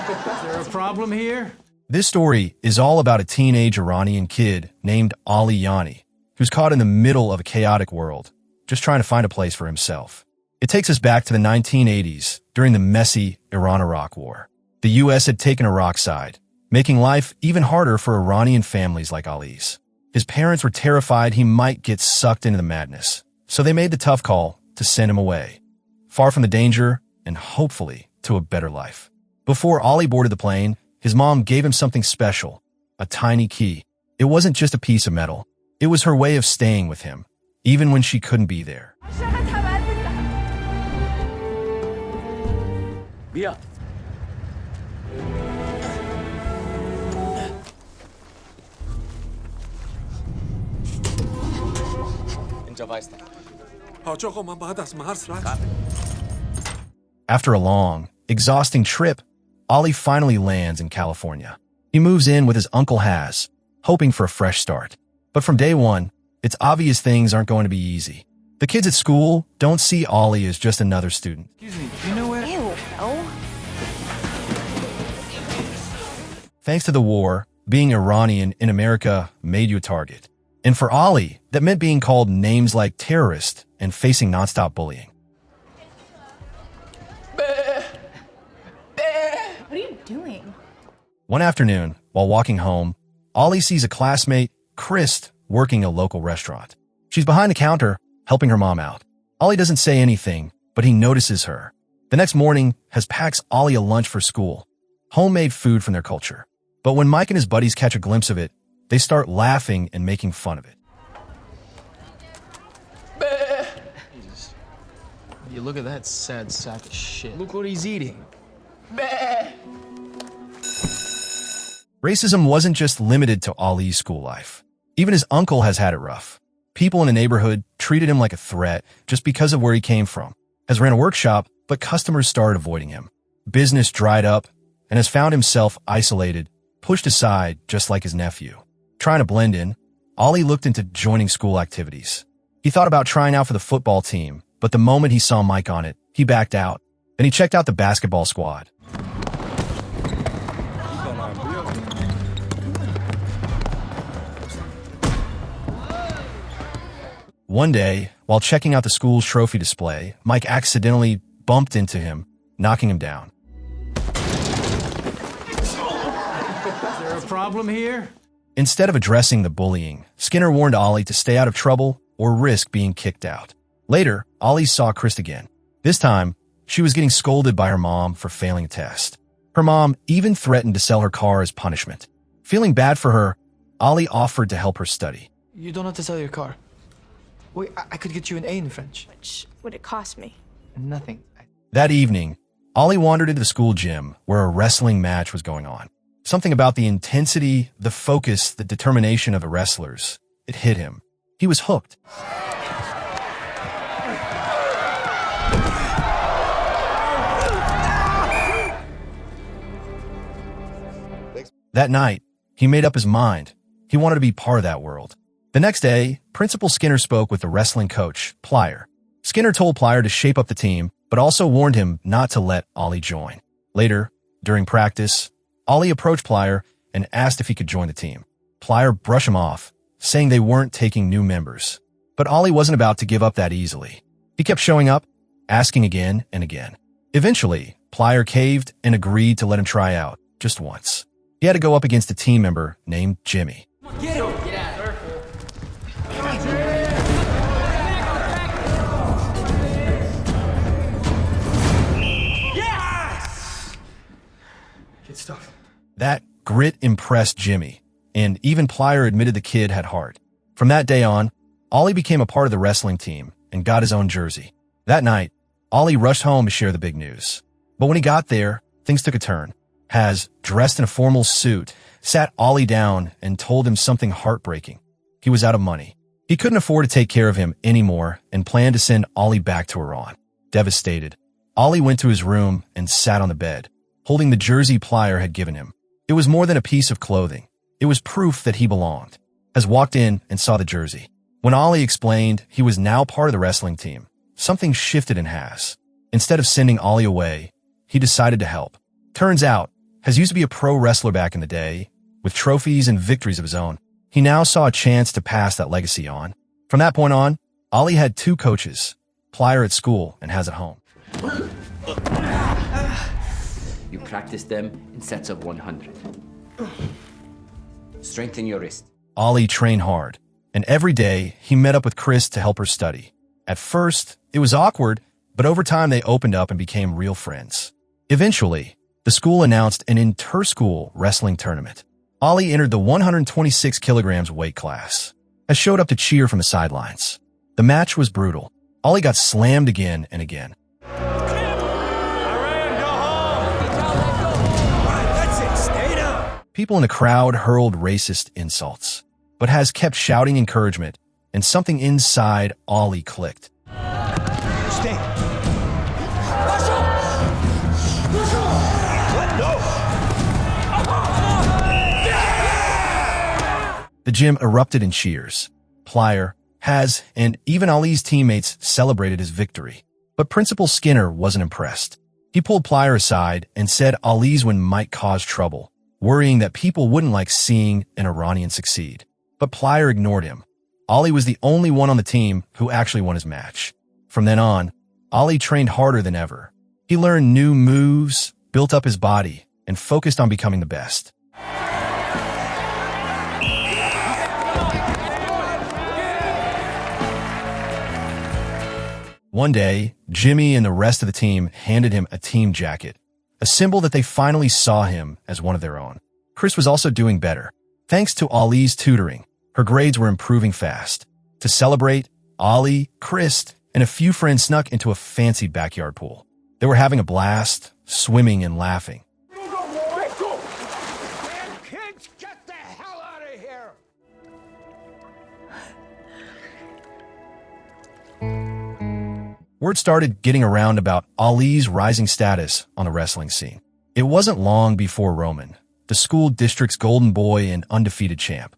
Is there a problem here? This story is all about a teenage Iranian kid named Ali Yani, who's caught in the middle of a chaotic world, just trying to find a place for himself. It takes us back to the 1980s, during the messy Iran-Iraq War. The U.S. had taken Iraq's side, making life even harder for Iranian families like Ali's. His parents were terrified he might get sucked into the madness, so they made the tough call to send him away, far from the danger and hopefully to a better life. Before Ali boarded the plane, his mom gave him something special, a tiny key. It wasn't just a piece of metal. It was her way of staying with him, even when she couldn't be there. بیا. اینجا وایستا. حاج آقا من باید از مرز رد. After a long, exhausting trip, Ali finally lands in California. He moves in with his Uncle Haz, hoping for a fresh start. But from day one, it's obvious things aren't going to be easy. The kids at school don't see Ali as just another student. Excuse me, do you know where? Ew, no. Thanks to the war, being Iranian in America made you a target. And for Ali, that meant being called names like terrorist and facing nonstop bullying. What are you doing? One afternoon, while walking home, Ali sees a classmate, Chris, working a local restaurant. She's behind the counter, helping her mom out. Ali doesn't say anything, but he notices her. The next morning, Haz packs Ali a lunch for school, homemade food from their culture. But when Mike and his buddies catch a glimpse of it, they start laughing and making fun of it. You look at that sad sack of shit. Look what he's eating. Racism wasn't just limited to Ali's school life. Even his uncle has had it rough. People in the neighborhood treated him like a threat just because of where he came from. Has ran a workshop, but customers started avoiding him. Business dried up, and has found himself isolated, pushed aside just like his nephew. Trying to blend in, Ali looked into joining school activities. He thought about trying out for the football team, but the moment he saw Mike on it, he backed out. Then he checked out the basketball squad. One day, while checking out the school's trophy display, Mike accidentally bumped into him, knocking him down. Is there a problem here? Instead of addressing the bullying, Skinner warned Ali to stay out of trouble or risk being kicked out. Later, Ali saw Chris again. This time, she was getting scolded by her mom for failing a test. Her mom even threatened to sell her car as punishment. Feeling bad for her, Ali offered to help her study. You don't have to sell your car. Wait, I could get you an A in French. Which would it cost me? Nothing. That evening, Ali wandered into the school gym where a wrestling match was going on. Something about the intensity, the focus, the determination of the wrestlers. It hit him. He was hooked. That night, he made up his mind. He wanted to be part of that world. The next day, Principal Skinner spoke with the wrestling coach, Plier. Skinner told Plier to shape up the team, but also warned him not to let Ali join. Later, during practice, Ali approached Plier and asked if he could join the team. Plier brushed him off, saying they weren't taking new members. But Ali wasn't about to give up that easily. He kept showing up, asking again and again. Eventually, Plier caved and agreed to let him try out, just once. He had to go up against a team member named Jimmy. Get him! Get out. Yes! Good stuff. That grit impressed Jimmy, and even Plier admitted the kid had heart. From that day on, Ali became a part of the wrestling team and got his own jersey. That night, Ali rushed home to share the big news. But when he got there, things took a turn. Haz, dressed in a formal suit, sat Ali down and told him something heartbreaking. He was out of money. He couldn't afford to take care of him anymore and planned to send Ali back to Iran. Devastated, Ali went to his room and sat on the bed, holding the jersey Plier had given him. It was more than a piece of clothing. It was proof that he belonged. Haz walked in and saw the jersey. When Ali explained he was now part of the wrestling team, something shifted in Haz. Instead of sending Ali away, he decided to help. Turns out, Has used to be a pro wrestler back in the day, with trophies and victories of his own. He now saw a chance to pass that legacy on. From that point on, Ali had two coaches, Plier at school and Has at home. You practice them in sets of 100. Strengthen your wrist. Ali trained hard, and every day he met up with Chris to help her study. At first, it was awkward, but over time they opened up and became real friends. Eventually, the school announced an inter-school wrestling tournament. Ali entered the 126 kilograms weight class, and showed up to cheer from the sidelines. The match was brutal. Ali got slammed again and again. People in the crowd hurled racist insults, but Has kept shouting encouragement, and something inside Ali clicked. Stay. The gym erupted in cheers. Plier, Has, and even Ali's teammates celebrated his victory. But Principal Skinner wasn't impressed. He pulled Plier aside and said Ali's win might cause trouble, worrying that people wouldn't like seeing an Iranian succeed. But Plier ignored him. Ali was the only one on the team who actually won his match. From then on, Ali trained harder than ever. He learned new moves, built up his body, and focused on becoming the best. One day, Jimmy and the rest of the team handed him a team jacket, a symbol that they finally saw him as one of their own. Chris was also doing better. Thanks to Ali's tutoring, her grades were improving fast. To celebrate, Ali, Chris, and a few friends snuck into a fancy backyard pool. They were having a blast, swimming and laughing. Kids, get the hell out of here! Word started getting around about Ali's rising status on the wrestling scene. It wasn't long before Roman, the school district's golden boy and undefeated champ,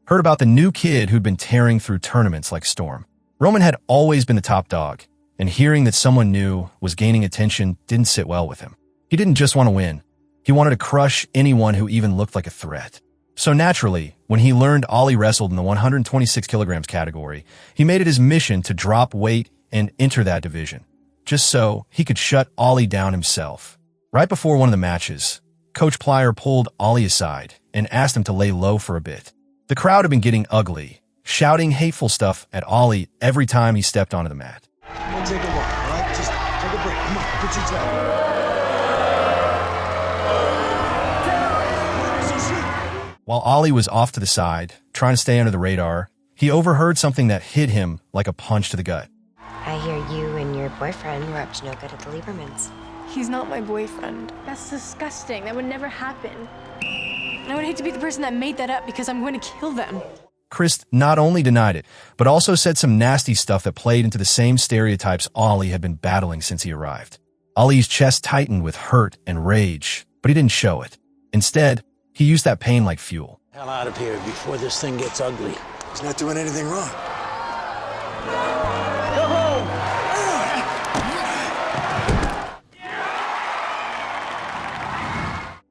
heard about the new kid who'd been tearing through tournaments like Storm. Roman had always been the top dog, and hearing that someone new was gaining attention didn't sit well with him. He didn't just want to win. He wanted to crush anyone who even looked like a threat. So naturally, when he learned Ali wrestled in the 126 kilograms category, he made it his mission to drop weight and enter that division, just so he could shut Ali down himself. Right before one of the matches, Coach Plier pulled Ali aside and asked him to lay low for a bit. The crowd had been getting ugly, shouting hateful stuff at Ali every time he stepped onto the mat. We'll take a walk, all right? Just take a break. Come on, put your toe. While Ali was off to the side, trying to stay under the radar, he overheard something that hit him like a punch to the gut. I hear you and your boyfriend were up to no good at the Liebermans. He's not my boyfriend. That's disgusting. That would never happen. I would hate to be the person that made that up because I'm going to kill them. Chris not only denied it, but also said some nasty stuff that played into the same stereotypes Ali had been battling since he arrived. Ali's chest tightened with hurt and rage, but he didn't show it. Instead, he used that pain like fuel. Hell out of here before this thing gets ugly. He's not doing anything wrong.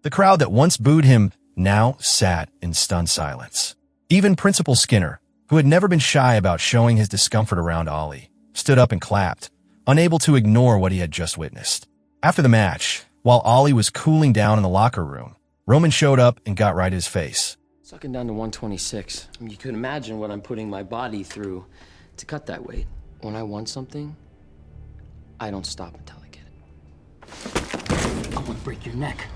The crowd that once booed him now sat in stunned silence. Even Principal Skinner, who had never been shy about showing his discomfort around Ali, stood up and clapped, unable to ignore what he had just witnessed. After the match, while Ali was cooling down in the locker room, Roman showed up and got right in his face. Sucking down to 126. I mean, you can imagine what I'm putting my body through to cut that weight. When I want something, I don't stop until I get it. I want to break your neck.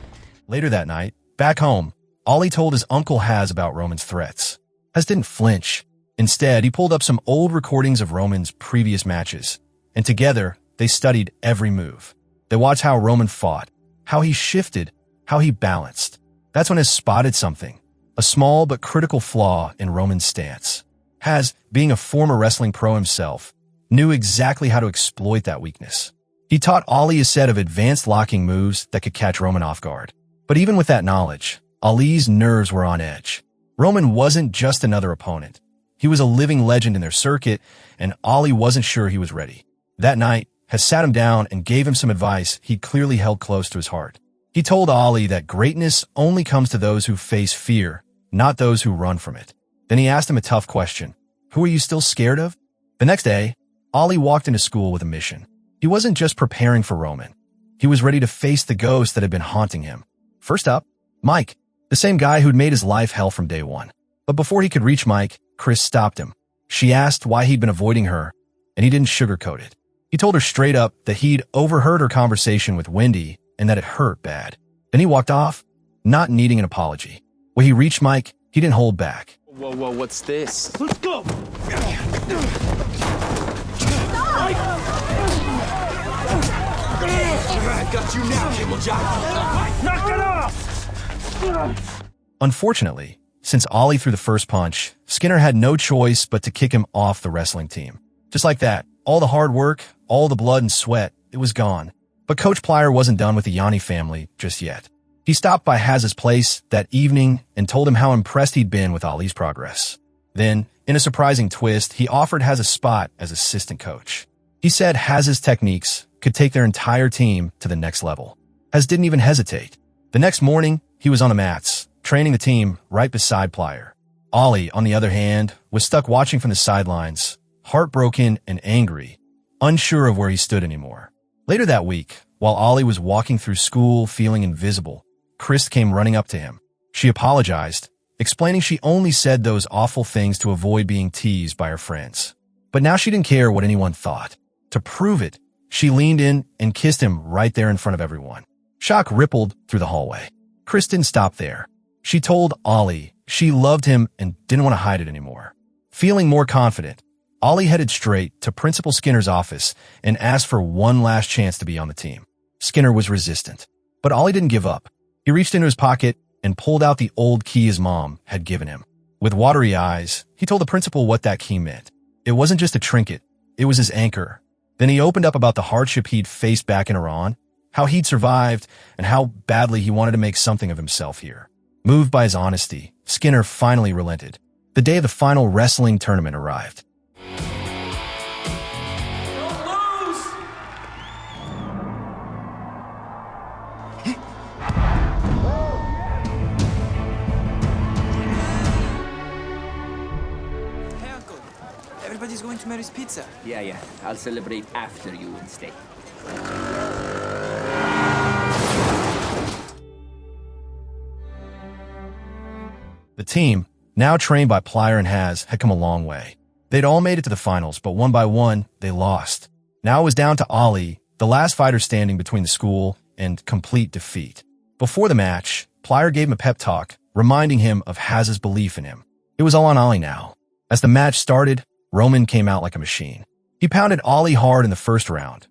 Later that night, back home, Ali told his uncle Has about Roman's threats. Has didn't flinch. Instead, he pulled up some old recordings of Roman's previous matches, and together, they studied every move. They watched how Roman fought, how he shifted, how he balanced. That's when Has spotted something, a small but critical flaw in Roman's stance. Has, being a former wrestling pro himself, knew exactly how to exploit that weakness. He taught Ali a set of advanced locking moves that could catch Roman off guard. But even with that knowledge, Ali's nerves were on edge. Roman wasn't just another opponent. He was a living legend in their circuit, and Ali wasn't sure he was ready. That night, Has sat him down and gave him some advice he'd clearly held close to his heart. He told Ollie that greatness only comes to those who face fear, not those who run from it. Then he asked him a tough question. Who are you still scared of? The next day, Ollie walked into school with a mission. He wasn't just preparing for Roman. He was ready to face the ghost that had been haunting him. First up, Mike, the same guy who'd made his life hell from day one. But before he could reach Mike, Chris stopped him. She asked why he'd been avoiding her, and he didn't sugarcoat it. He told her straight up that he'd overheard her conversation with Wendy and that it hurt bad. Then he walked off, not needing an apology. When he reached Mike, he didn't hold back. Whoa, what's this? Let's go! I got you now, Cable Jock. Knock it off! Unfortunately, since Ollie threw the first punch, Skinner had no choice but to kick him off the wrestling team. Just like that, all the hard work, all the blood and sweat, it was gone. But Coach Plier wasn't done with the Yanni family just yet. He stopped by Haz's place that evening and told him how impressed he'd been with Ollie's progress. Then, in a surprising twist, he offered Haz a spot as assistant coach. He said Haz's techniques could take their entire team to the next level. Haz didn't even hesitate. The next morning, he was on the mats, training the team right beside Plier. Ollie, on the other hand, was stuck watching from the sidelines, heartbroken and angry, unsure of where he stood anymore. Later that week, while Ollie was walking through school feeling invisible, Chris came running up to him. She apologized, explaining she only said those awful things to avoid being teased by her friends. But now she didn't care what anyone thought. To prove it, she leaned in and kissed him right there in front of everyone. Shock rippled through the hallway. Chris didn't stop there. She told Ollie she loved him and didn't want to hide it anymore. Feeling more confident, Ollie headed straight to Principal Skinner's office and asked for one last chance to be on the team. Skinner was resistant, but Ollie didn't give up. He reached into his pocket and pulled out the old key his mom had given him. With watery eyes, he told the principal what that key meant. It wasn't just a trinket, it was his anchor. Then he opened up about the hardship he'd faced back in Iran, how he'd survived, and how badly he wanted to make something of himself here. Moved by his honesty, Skinner finally relented. The day of the final wrestling tournament arrived. Everybody's going to Mary's Pizza. Yeah. I'll celebrate after you instead. The team, now trained by Plier and Haz, had come a long way. They'd all made it to the finals, but one by one, they lost. Now it was down to Ollie, the last fighter standing between the school and complete defeat. Before the match, Plier gave him a pep talk, reminding him of Haz's belief in him. It was all on Ollie now. As the match started, Roman came out like a machine. He pounded Ollie hard in the first round.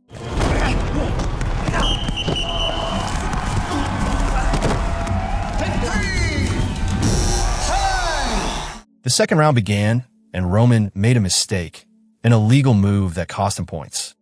The second round began, and Roman made a mistake, an illegal move that cost him points.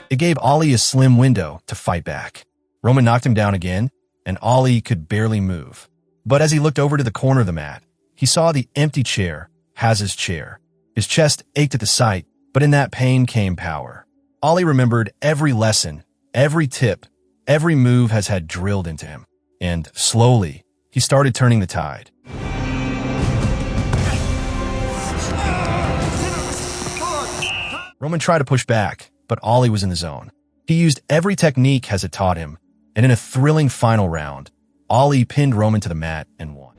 It gave Ollie a slim window to fight back. Roman knocked him down again, and Ollie could barely move. But as he looked over to the corner of the mat, he saw the empty chair, Haz's chair. His chest ached at the sight, but in that pain came power. Ollie remembered every lesson, every tip, every move Haz had drilled into him. And slowly, he started turning the tide. Roman tried to push back, but Ollie was in the zone. He used every technique Haz had taught him, and in a thrilling final round, Ollie pinned Roman to the mat and won.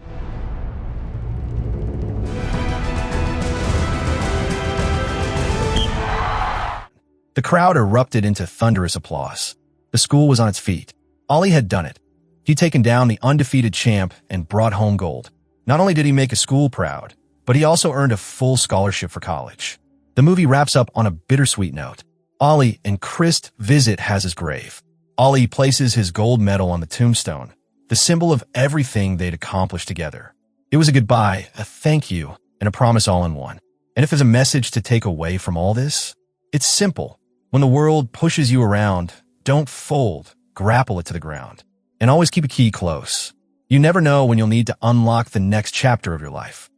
The crowd erupted into thunderous applause. The school was on its feet. Ollie had done it. He'd taken down the undefeated champ and brought home gold. Not only did he make a school proud, but he also earned a full scholarship for college. The movie wraps up on a bittersweet note. Ollie and Chris visit Haz's grave. Ollie places his gold medal on the tombstone, the symbol of everything they'd accomplished together. It was a goodbye, a thank you, and a promise all in one. And if there's a message to take away from all this, it's simple. When the world pushes you around, don't fold, grapple it to the ground. And always keep a key close. You never know when you'll need to unlock the next chapter of your life.